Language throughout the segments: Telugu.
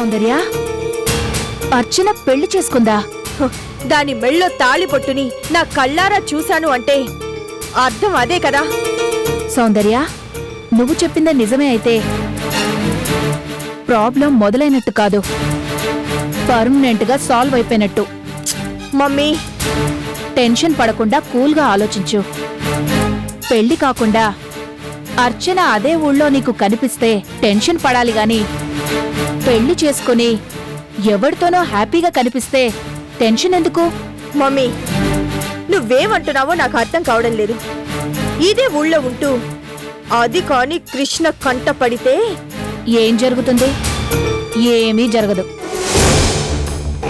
సౌందర్య, అర్చన పెళ్లి చేసుకుందా? దాని మెళ్ళో తాళిబొట్టుని నా కళ్ళారా చూశాను అంటే అర్థం అదే కదా. సౌందర్య, నువ్వు చెప్పిందే నిజమే అయితే ప్రాబ్లం మొదలైనట్టు కాదు, పర్మనెంట్ గా సాల్వ్ అయిపోయినట్టు. మమ్మీ, టెన్షన్ పడకుండా కూల్గా ఆలోచించు. పెళ్లి కాకుండా అర్చన అదే ఊళ్ళో నీకు కనిపిస్తే టెన్షన్ పడాలి గాని, పెళ్లి చేసుకుని ఎవరితోనో హ్యాపీగా కనిపిస్తే టెన్షన్ ఎందుకు? మమ్మీ, నువ్వేమంటున్నావో నాకు అర్థం కావడం లేదు. ఇదే ఊళ్ళో ఉంటూ అది కాని కృష్ణ కంట పడితే ఏం జరుగుతుంది? ఏమీ జరగదు.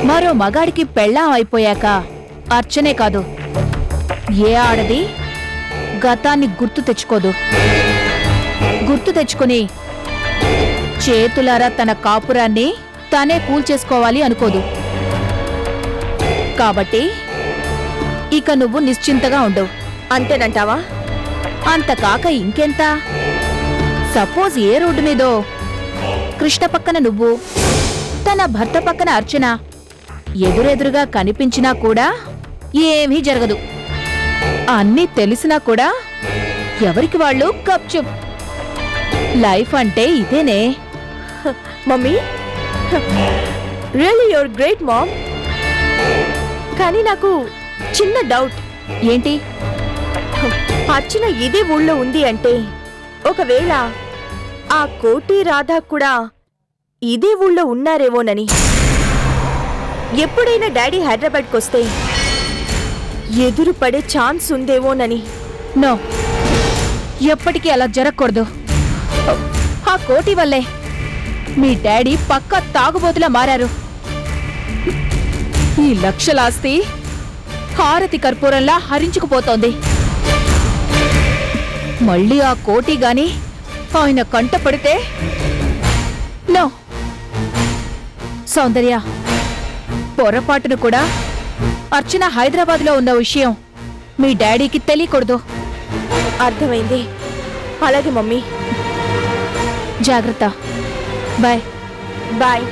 మరో మగాడికి పెళ్ళాం అయిపోయాక అర్చనే కాదు, ఏ ఆడది గతాన్ని గుర్తు తెచ్చుకోదు. గుర్తు తెచ్చుకుని చేతులారా తన కాపురాన్ని తానే కూల్చేసుకోవాలి అనుకోదు. కాబట్టి ఇక నువ్వు నిశ్చింతగా ఉండవు. అంతేనంటావా? అంతకాక ఇంకెంత? సపోజ్ ఏ రోడ్డు మీదో కృష్ణ పక్కన నువ్వు, తన భర్త పక్కన అర్చన ఎదురెదురుగా కనిపించినా కూడా ఏమీ జరగదు. అన్నీ తెలిసినా కూడా ఎవరికి వాళ్ళు గప్చుప్. లైఫ్ అంటే ఇదేనే. Mummy, really your great mom. కానీ నాకు చిన్న డౌట్. ఏంటి? అర్చన ఇదే ఊళ్ళో ఉంది అంటే ఒకవేళ ఆ కోటి రాధా కూడా ఇదే ఊళ్ళో ఉన్నారేమోనని. ఎప్పుడైనా డాడీ హైదరాబాద్కి వస్తే ఎదురు పడే ఛాన్స్ ఉందేమోనని. నో, ఎప్పటికీ అలా జరగకూడదు. ఆ కోటి వల్లే మీ డాడీ పక్కా తాగుబోతులా మారారు. ఈ లక్షలాస్తి హారతి కర్పూరంలా హరించుకుపోతోంది. మళ్ళీ ఆ కోటి గాని ఆయన కంట పడితే నో. సౌందర్య, పొరపాటును కూడా అర్చన హైదరాబాద్లో ఉన్న విషయం మీ డాడీకి తెలియకూడదు. అర్థమైంది. అలాగే మమ్మీ. జాగ్రత్త. బాయ్. బాయ్.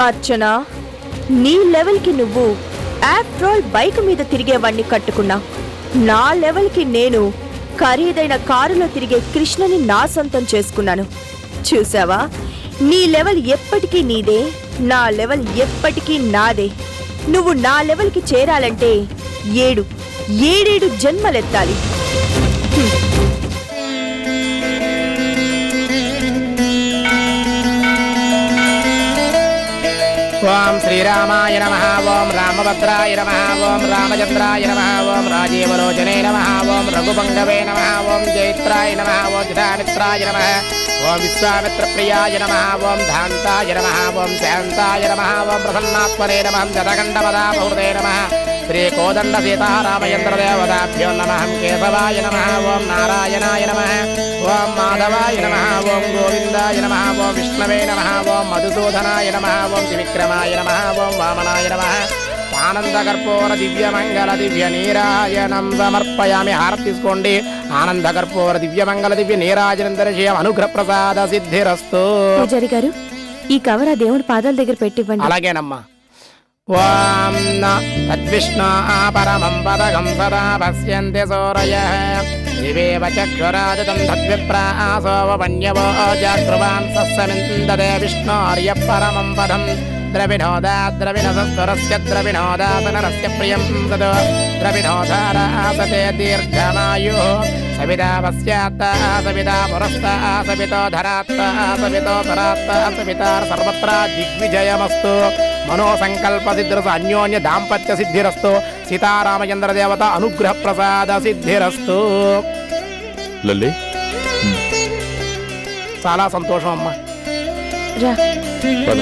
అర్చన, నీ లెవెల్కి నువ్వు ఆఫ్టర్ ఆల్ బైక్ మీద తిరిగేవాణ్ణి కట్టుకున్నా. నా లెవెల్కి నేను ఖరీదైన కారులో తిరిగే కృష్ణని నా సొంతం చేసుకున్నాను. చూసావా, నీ లెవెల్ ఎప్పటికీ నీదే, నా లెవెల్ ఎప్పటికీ నాదే. నువ్వు నా లెవెల్కి చేరాలంటే 7 జన్మలెత్తాలి. ఓం శ్రీరామాయ నమః. ఓం రామభద్రాయ నమః. ఓం రామచంద్రాయ నమః. ఓం రాజీవలోచనే నమః. ఓం రఘుపంగవే నమః. ఓం జైత్రాయ నమః. ఓం జితామిత్రాయ నమః. ఓం విశ్వామిత్రప్రియాయ నమః. ఓం ధాంతాయ నమః. ఓం శాంతాయ నమః. ఓం ప్రసన్నాత్మనే నమః. జతకండపదాపహృదే నమః. శ్రీ కోదండ సీతారామచంద్రదేవతాభ్యో నమః. కేశవాయ నమః. ఓం నారాయణాయ నమః. ఓం మాధవాయ నమః. ఓం గోవిందాయ నమః. ఓం విష్ణవే నమః. ఓం మధుసూదనాయ నమః. ఓం త్రివిక్రమాయ నమః. ఓం వామనాయ నమః. ఆనందకర్పూర దివ్యమంగళ దివ్య నీరాజనం సమర్పయామి. హారతి తీసుకోండి. ఆనందకర్పూర దివ్యమంగళ దివ్య నీరాజనం దర్శయం. అనుగ్రహ ప్రసాద సిద్ధిరస్తు. పూజారి గారు, ఈ కవర్ ఆ దేవుడి పాదాల దగ్గర పెట్టివ్వండి. అలాగేనమ్మా. ఓం తద్విష్ణు పరమం పదగం సదా పశ్యంతి సూరయః దివేవ చక్షురాజతం తద్విప్రాసోవన్యవో జాగృవాన్ సస్సమిందతే విష్ణోర్య పరమం పదం ద్రవిణోదాద్రవిణసస్వరస్య ద్రవిణోదాసనరస్య ప్రియం సదో ద్రవిణోధారాసతే దీర్ఘమాయు సవితా పశ్చాత్త సవితా పురస్త సవితో ధరాత్త సవితో పరాత్త సవితార్ సర్వత్ర దిగ్విజయమస్తు. మనోసంకల్ప సిద్ధిరస్తు. అన్యోన్య దాంపత్య సిద్ధిరస్తు. సీతారామచంద్ర దేవత అనుగ్రహ ప్రసాద సిద్ధిరస్తు. లల్లి, చాలా సంతోషం అమ్మా. పద.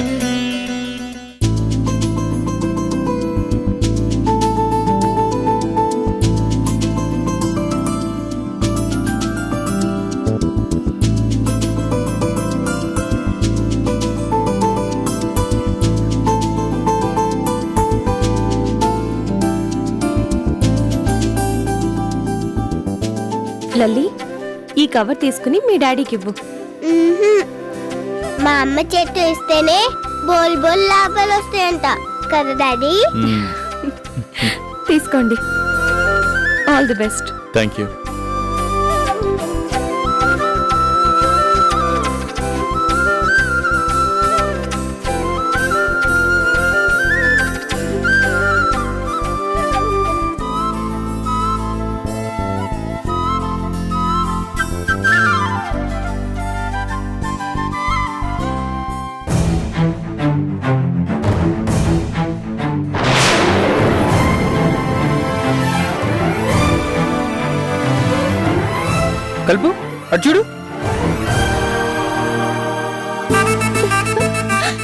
లల్లి, ఈ కవర్ తీసుకుని మీ డాడీకి ఇవ్వు. మా అమ్మ చెట్టు ఇస్తేనే బోల్ బోల్ లాభాలు వస్తాయంట కదా డాడీ. తీసుకోండి. All the best. Thank you. Kalpu అటు చూడు.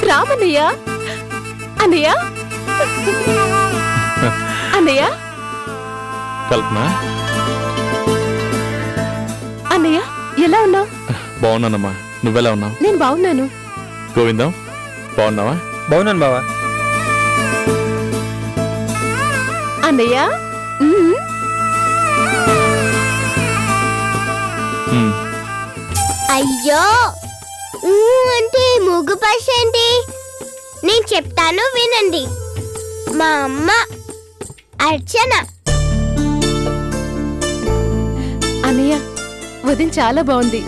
రామన్నయ్య, అన్నయ్య, అన్నయ్య, కల్పన, అన్నయ్య, ఎలా ఉన్నావు? బాగున్నానమ్మా. నువ్వెలా ఉన్నావు? నేను బాగున్నాను. గోవిందం, బాగున్నావా? బాగున్నాను బావా. అన్నయ్య, అయ్యో అంటే ముగ్గు పశ ఏంటి? నేను చెప్తాను వినండి. మా అమ్మ అర్చన. అన్నయ్య, వదిన చాలా బాగుంది.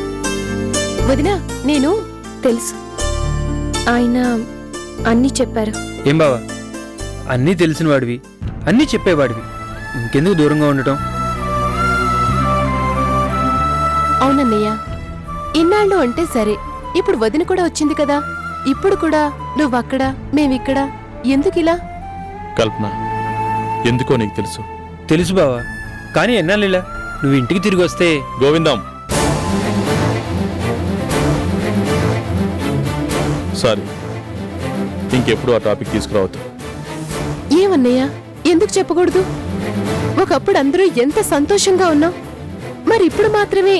వదిన, నేను తెలుసు, ఆయన అన్నీ చెప్పారు. ఏం బావా, అన్నీ తెలిసిన వాడివి, అన్నీ చెప్పేవాడివి, ఇంకెందుకు దూరంగా ఉండటం? అవునన్నయ్య, ఇన్నాళ్ళు అంటే సరే, ఇప్పుడు వదిన కూడా వచ్చింది కదా, ఇప్పుడు కూడా నువ్వక్కడ మేమిక్కడ, ఎందుకిలా? కల్పన, ఎందుకో నీకు తెలుసు. తెలుసు బావా, కానీ ఎన్నాళ్ళు ఇలా? నువ్వు ఇంటికి తిరిగి వస్తే. గోవిందం, సారీ, ఇంకెప్పుడు ఆ టాపిక్ తీసుకురావద్దు. ఏమన్నయ్య, ఎందుకు చెప్పకూడదు? ఒకప్పుడు అందరూ ఎంత సంతోషంగా ఉన్నాం, మరి ఇప్పుడు మాత్రమే.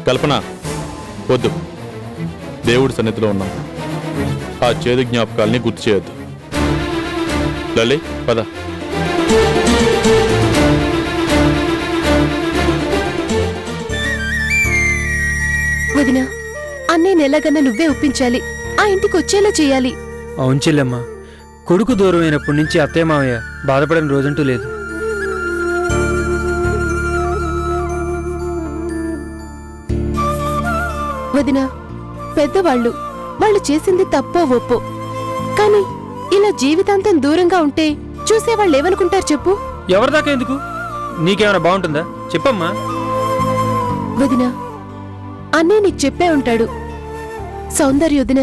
కల్పన, వద్దు. దేవుడి సన్నిధిలో ఉన్నాం, ఆ చేదు జ్ఞాపకాల్ని గుర్తు చేయొద్దు. లలి, పద. వదినా, అన్నయ్యని ఎలాగన్నా నువ్వే ఒప్పించాలి, ఆ ఇంటికి వచ్చేలా చేయాలి. అవును చెల్లెమ్మ, కొడుకు దూరం అయినప్పటి నుంచి అత్తయ్య మావయ్య బాధపడని రోజంటూ లేదు. వదినా, పెద్దవాళ్ళు, వాళ్ళు చేసింది తప్పో ఒప్పో, కానీ ఇలా జీవితాంతం దూరంగా ఉంటే చూసేవాళ్ళు ఏమనుకుంటారు చెప్పు? ఎవరిదాకా ఎందుకు? నీకేమైనా బాగుంటుందా? చెప్పమ్మా. వదినా, అన్నయ్య నీకు చెప్పే ఉంటాడు, సౌందర్యొదిన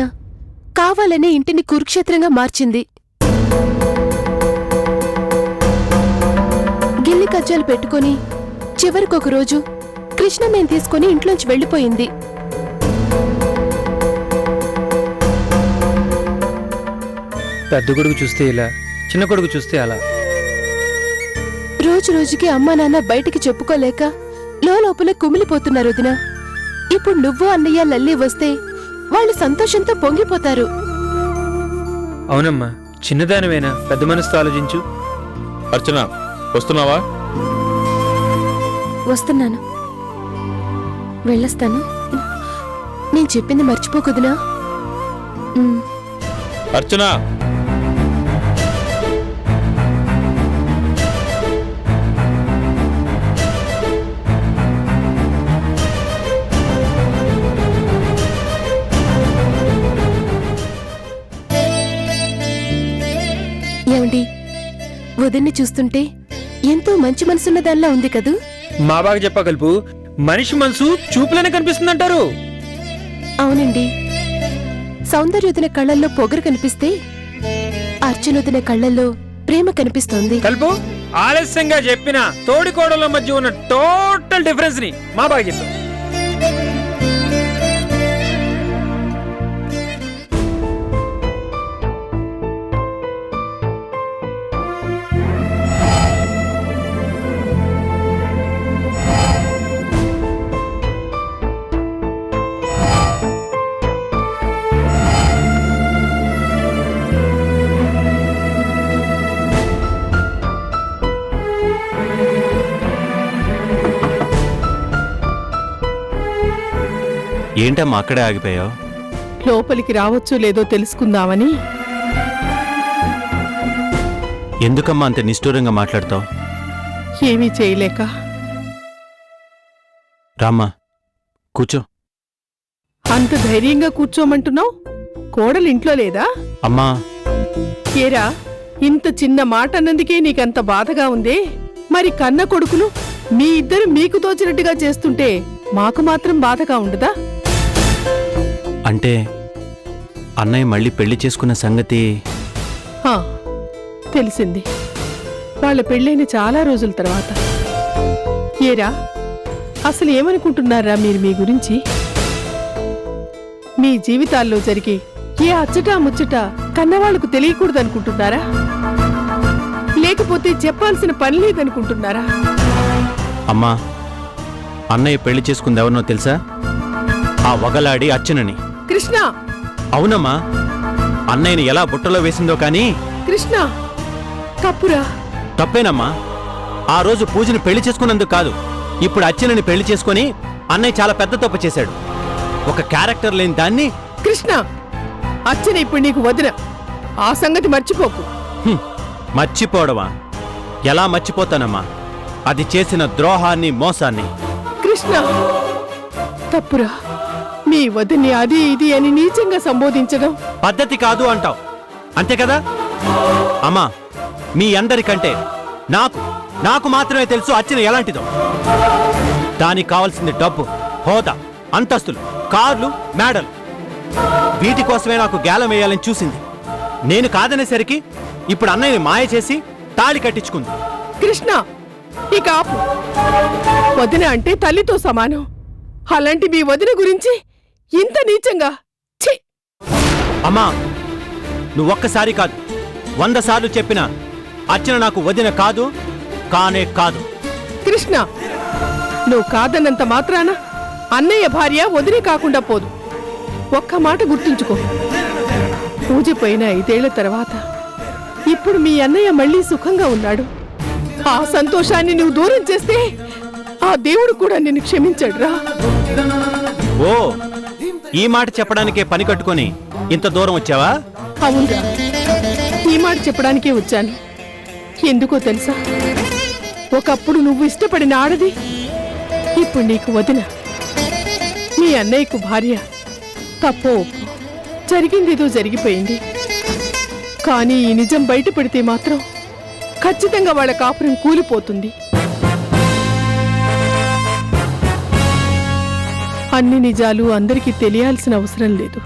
కావాలనే ఇంటిని కురుక్షేత్రంగా మార్చింది. గిల్లి కజ్జాలు పెట్టుకుని చివరికొక రోజు కృష్ణమ్మని తీసుకుని ఇంట్లోంచి వెళ్ళిపోయింది. పెద్ద కొడుకు చూస్తే ఇలా, చిన్న కొడుకు చూస్తే అలా. రోజు రోజుకి అమ్మా నాన్న బయటికి చెప్పుకోలేక లోపల కుమిలిపోతున్నారు వదినా. ఇప్పుడు నువ్వు అన్నయ్య లల్లి వస్తే వాళ్ళు సంతోషంతో పొంగిపోతారు. అవునమ్మా, చిన్నదానివైనా పెద్ద మనసుతో ఆలోచించు. అర్చన, వస్తున్నావా? వస్తున్నాను, వెళ్ళొస్తాను. నేను చెప్పింది మర్చిపోకుదునా? అర్చన, ఏమండి, వదిన్ని చూస్తుంటే ఎంతో మంచి మనసున్న దానిలా ఉంది కదూ? మా బాగా చెప్పా కలుపు, మనిషి మనసు చూపులోనే కనిపిస్తుందంటారు. అవునండి, సౌందర్యోదన కళ్ళల్లో పొగరు కనిపిస్తే అర్చనోదన కళ్ళల్లో ప్రేమ కనిపిస్తోంది. కలుపు, ఆలస్యంగా చెప్పిన తోడి కోడల మధ్య ఉన్న టోటల్ డిఫరెన్స్ ని మా బాగా చెప్పా. ఏంటమ్మా అక్కడే ఆగిపోయావు? లోపలికి రావచ్చో లేదో తెలుసుకుందామని. ఎందుకమ్మా అంత నిష్ఠూరంగా మాట్లాడతావు? ఏమీ చేయలేక. రామ్మా కూర్చో. అంత ధైర్యంగా కూర్చోమంటున్నావు? కోడలు ఇంట్లో లేదా? అమ్మా ఏరా, ఇంత చిన్న మాట అన్నందుకే నీకంత బాధగా ఉందే? మరి కన్న కొడుకులు మీ ఇద్దరు మీకు తోచినట్టుగా చేస్తుంటే మాకు మాత్రం బాధగా ఉండదా? అంటే అన్నయ్య మళ్ళీ పెళ్లి చేసుకున్న సంగతి హా, తెలిసింది. వాళ్ళ పెళ్ళైన చాలా రోజుల తర్వాత. ఏరా, అసలు ఏమనుకుంటున్నారా మీరు మీ గురించి? మీ జీవితాల్లో జరిగే ఏ అచ్చటా ముచ్చట కన్నవాళ్లకు తెలియకూడదనుకుంటున్నారా? లేకపోతే చెప్పాల్సిన పని లేదనుకుంటున్నారా? అమ్మా అన్నయ్య పెళ్లి చేసుకుంది ఎవరినో తెలుసా? ఆ వగలాడి అచ్చనని. కృష్ణ! అవునమ్మా, అన్నయ్యని ఎలా బుట్టలో వేసిందో కానీ. కృష్ణ, తప్పురా. తప్పేనమ్మా. ఆ రోజు పూజని పెళ్లి చేసుకున్నందుకు కాదు, ఇప్పుడు అచ్చనని పెళ్లి చేసుకుని అన్నయ్య చాలా పెద్ద తప్పు చేశాడు. ఒక క్యారెక్టర్ లేని దాన్ని. కృష్ణ, అచ్చన ఇప్పుడు నీకు వదిన. ఆ సంగతి మర్చిపోకు. మర్చిపోవడమా? ఎలా మర్చిపోతానమ్మా? అది చేసిన ద్రోహాన్ని, మోసాన్ని. కృష్ణ, తప్పురా. మీ వదిని అది ఇది అని నీచంగా సంబోధించడం పద్ధతి కాదు అంటావు, అంతే కదా? అమ్మా, మీ అందరికంటే నాకు మాత్రమే తెలుసు అర్చన ఎలాంటిదో. దానికి కావాల్సింది డబ్బు, హోదా, అంతస్తులు, కార్లు, మేడలు. వీటి కోసమే నాకు గేలం వేయాలని చూసింది. నేను కాదనేసరికి ఇప్పుడు అన్నయ్యని మాయ చేసి తాళి కట్టించుకుంది. కృష్ణ, ఇక ఆపు. వదిన అంటే తల్లితో సమానం. అలాంటి మీ వదిన గురించి ఇంత నీచంగా ఛీ! అమ్మా, నువ్వొక్కసారి కాదు 100 సార్లు చెప్పినా అర్చన నాకు వదిన కాదు, కానే కాదు. కృష్ణ, నువ్వు కాదన్నంత మాత్రాన అన్నయ్య భార్య వదిలి కాకుండా పోదు. ఒక్క మాట గుర్తుంచుకో. పూజ పోయిన 5 ఏళ్ల తర్వాత ఇప్పుడు మీ అన్నయ్య మళ్ళీ సుఖంగా ఉన్నాడు. ఆ సంతోషాన్ని నువ్వు దూరం చేస్తే ఆ దేవుడు కూడా నిన్ను క్షమించడురా. ఓ, ఈ మాట చెప్పడానికే పని కట్టుకొని ఇంత దూరం వచ్చావా? అవునరా, ఈ మాట చెప్పడానికే వచ్చాను. ఎందుకో తెలుసా? ఒకప్పుడు నువ్వు ఇష్టపడిన ఆడది ఇప్పుడు నీకు వదిన. మీ అన్నయ్యకు భార్య. తప్పో ఒప్పు, జరిగిందేదో జరిగిపోయింది. కానీ ఈ నిజం బయటపడితే మాత్రం ఖచ్చితంగా వాళ్ళ కాపురం కూలిపోతుంది. అన్ని నిజాలు అందరికీ తెలియాల్సిన అవసరం లేదు.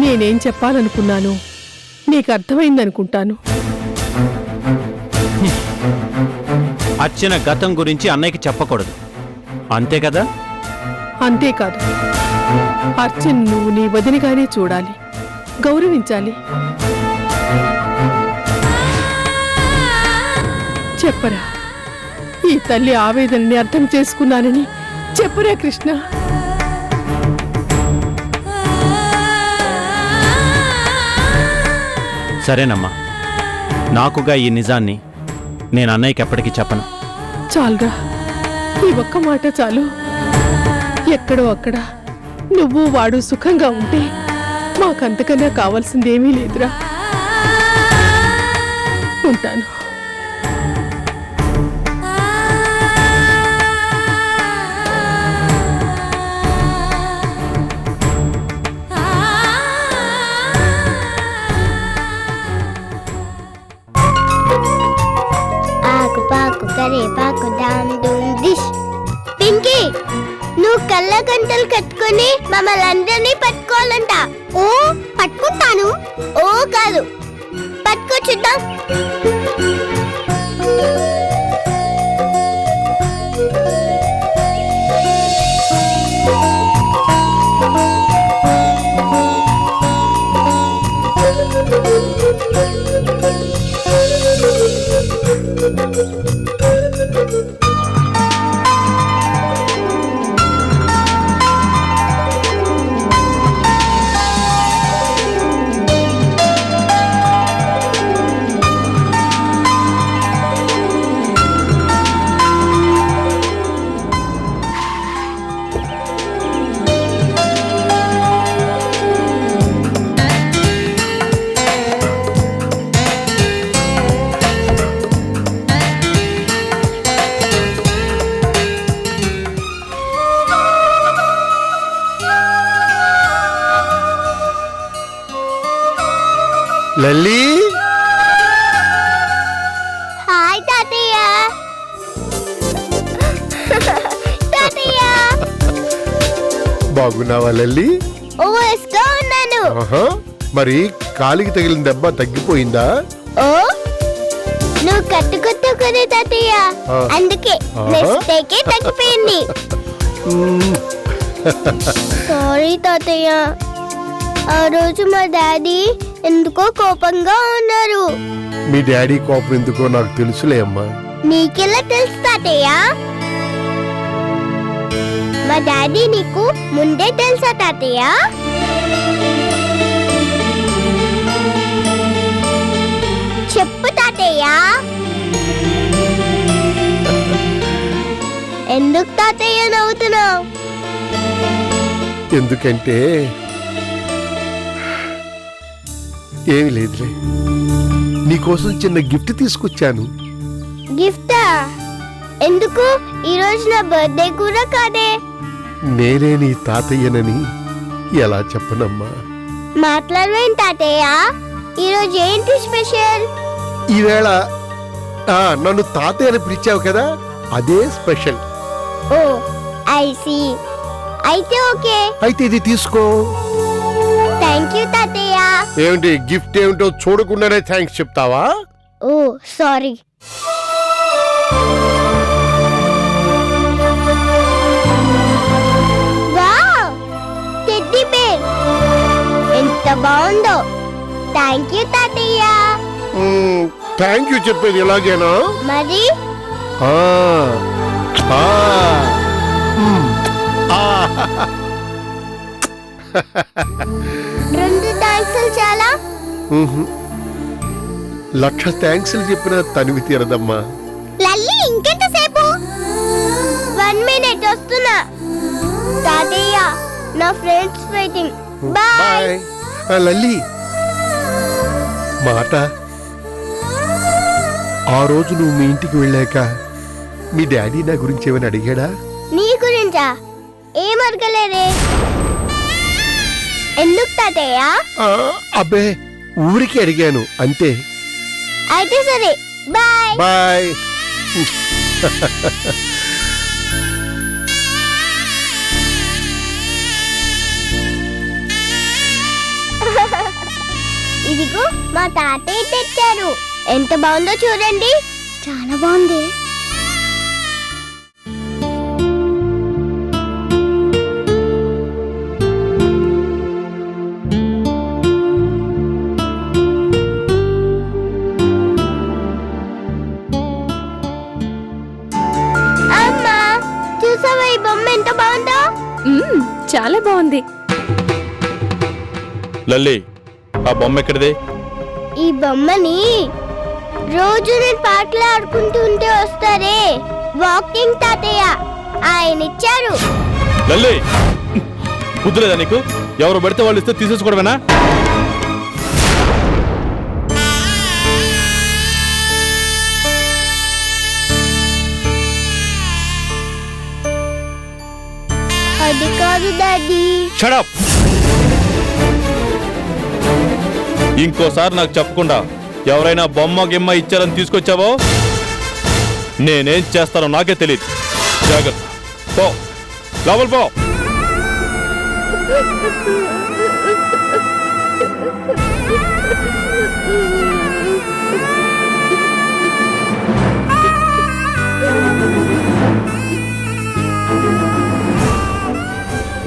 నేనేం చెప్పాలనుకున్నానో నీకు అర్థమైందనుకుంటాను. అర్చన గతం గురించి అన్నయ్యకి చెప్పకూడదు, అంతే కదా? అంతేకాదు, అర్చన్ నువ్వు నీ వదినగానే చూడాలి, గౌరవించాలి. చెప్పరా, ఈ తల్లి ఆవేదనని అర్థం చేసుకున్నానని చెప్పరా కృష్ణ. సరేనమ్మా, నాకుగా ఈ నిజాన్ని నేను అన్నయ్యకి ఎప్పటికీ చెప్పను. చాలురా, ఈ ఒక్క మాట చాలు. ఎక్కడో అక్కడ నువ్వు వాడు సుఖంగా ఉంటే మాకంతకన్నా కావాల్సిందేమీ లేదురా. ఉంటాను. ఆకు పాకు కరేపాకు దామ్ దూమ్ దిష్. పింకీ, నువ్వు కళ్ళ గంటలు కట్టుకొని మమ్మల్ని అందరినీ పట్టుకోవాలంట. ఓ, పట్టుకుంటాను. ఓ కాదు, పట్టుకో చూద్దాం. లల్లి హాయ్ తాతయ్య. తాతయ్య బాగున్నావా లల్లి? ఓఎస్గా ఉన్నాను. ఆహా, మరి కాలికి తగిలిన దెబ్బ తగ్గిపోయిందా? ఓ నువ్వు కట్టుకొట్టుకునే తాతయ్య, ఆ. అందుకే ఆహా. మిస్టేకే తగ్గిపోయింది. సారీ తాతయ్య, ఆ రోజు మా డాడీ ఎందుకో కోపంగా ఉన్నారు. మీ డాడీ కోపం ఎందుకో నాకు తెలుసులే అమ్మా. నీకెలా తెలుసు తాతయ్య? మా డాడీ నీకు ముందే తెలుసా తాతయ్య? చెప్పు తాతయ్య. ఎందుకు తాతయ్య నవ్వుతున్నావు? ఎందుకంటే ఏమి లేదులే, నీకోసం చిన్న గిఫ్ట్ తీసుకొచ్చాను. గిఫ్టా? ఎందుకు? ఈరోజు నా బర్త్డే కూడా కాదే. నేనే నీ తాతయ్యనని ఎలా చెప్పనమ్మా? మాట్లాడవేం తాతయ్య? ఈరోజు ఏంటి స్పెషల్? ఈవేళ నన్ను తాతయ్య అని పిలిచావు కదా, అదే స్పెషల్. Oh I see. అయితే ఓకే. అయితే ఇది తీసుకో. థ్యాంక్ యూ తాతయ్య. ఏమిటి గిఫ్ట్ ఏమిటో చూడకుండానే థ్యాంక్స్ చెప్తావా? ఓ సారీ. వావ్, టెడ్డీ బేర్ ఎంత బాగుందో. థ్యాంక్ యూ తాతయ్య. థ్యాంక్ యూ చెప్పేది ఎలాగేనా? మరి ఆ, ఆ, మ్, ఆ. 2 థ్యాంక్స్ చాలా. మ్హూ. 1,00,000 థ్యాంక్స్ చెప్పిన తనివి తీరదమ్మా. లల్లి ఇంకెంతసేపు? 1 మినిట్ వస్తున్నా. తాతయ్య నా friends waiting. Bye. Bye. Lalli మాట, ఆ రోజు నువ్వు మీ ఇంటికి వెళ్ళాక మీ డాడీ నా గురించి ఏమైనా అడిగాడా? నీ గురించా? ఏం అడగలేదే. ఎందుకు తాతయ్య? అబ్బే, ఊరికి అడిగాను అంతే. అయితే సరే, బాయ్. బాయ్. ఇదిగో మా తాతయ్య తెచ్చారు. ఎంత బాగుందో చూడండి. చాలా బాగుంది. అమ్మా, చూసావా ఈ బొమ్మ ఎంత బాగుందో? చాలా బాగుంది. లల్లి, ఆ బొమ్మ ఎక్కడిది? ఈ బొమ్మని రోజు నేను పాటలు ఆడుకుంటూ ఉంటే వస్తారే వాకింగ్ తాతయ్య, ఆయన ఇచ్చారు. లల్లి, బుద్ధి లేదా నీకు? ఎవరు పడితే వాళ్ళు ఇస్తే తీసేసుకోవడమేనా? అది కాదు డాడీ. Shut up! ఇంకోసారి నాకు చెప్పకుండా ఎవరైనా బొమ్మ గిమ్మ ఇచ్చారని తీసుకొచ్చావో నేనేం చేస్తానో నాకే తెలియదు. జాగ్రత్త, పో లోపల పో.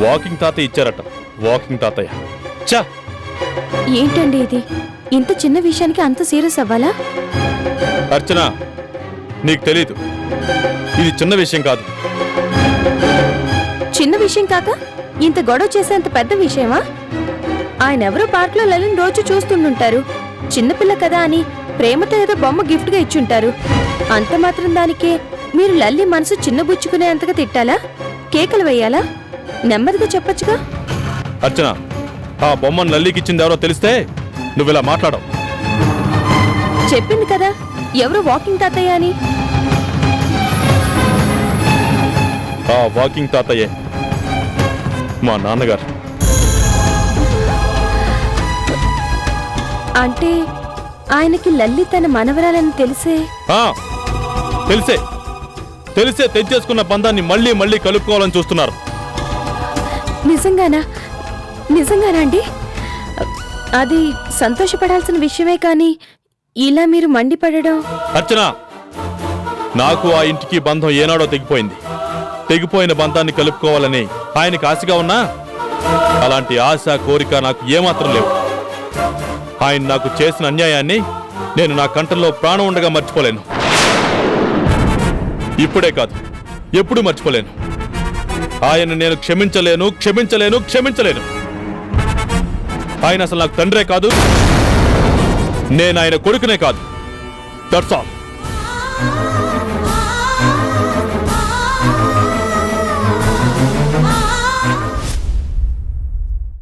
వాకింగ్ తాతయ్య ఇచ్చారట. వాకింగ్ తాతయ్య చా. ఏంటండి ఇది? ఇంత చిన్న విషయానికి అంత సీరియస్ అవ్వాలా? అర్చన, నీకు తెలీదు, ఇది చిన్న విషయం కాదు. చిన్న విషయం కాక ఇంత గొడవ చేసేంత పెద్ద విషయమా? ఆయన ఎవరో పార్క్లో లలిని రోజు చూస్తుంటారు. చిన్నపిల్ల కదా అని ప్రేమతో ఏదో బొమ్మ గిఫ్ట్ గా ఇచ్చుంటారు. అంత మాత్రం దానికే మీరు లల్లి మనసు చిన్నబుచ్చుకునేంతగా తిట్టాలా? కేకలు వేయాలా? నెమ్మదిగా చెప్పొచ్చుగా. అర్చన, ఆ బొమ్మను లల్లికి ఇచ్చింది ఎవరో తెలిస్తే నువ్విలా మాట్లాడవు. చెప్పింది కదా ఎవరు వాకింగ్ తాతయ్య అని. ఆ వాకింగ్ తాతయ్యే మా నాన్నగారు. అంటే ఆయనకి లల్లి తన మనవరాలని తెలిసే ఆ, తెలిసే తెలిసే తెంచేసుకున్న బంధాన్ని మళ్ళీ మళ్ళీ కలుపుకోవాలని చూస్తున్నారు. నిజంగానా నిజంగానా అండి? అది సంతోషపడాల్సిన విషయమే కానీ ఇలా మీరు మండిపడడం. అర్చన, నాకు ఆ ఇంటికి బంధం ఏనాడో తెగిపోయింది. తెగిపోయిన బంధాన్ని కలుపుకోవాలని ఆయనకి ఆశగా ఉన్నా అలాంటి ఆశ కోరిక నాకు ఏమాత్రం లేవు. ఆయన నాకు చేసిన అన్యాయాన్ని నేను నా కంఠంలో ప్రాణం ఉండగా మర్చిపోలేను. ఇప్పుడే కాదు, ఎప్పుడు మర్చిపోలేను. ఆయన నేను క్షమించలేను క్షమించలేను క్షమించలేను. ఆయన అసలు నాకు తండ్రే కాదు, నేను ఆయన కొడుకునే కాదు. That's all.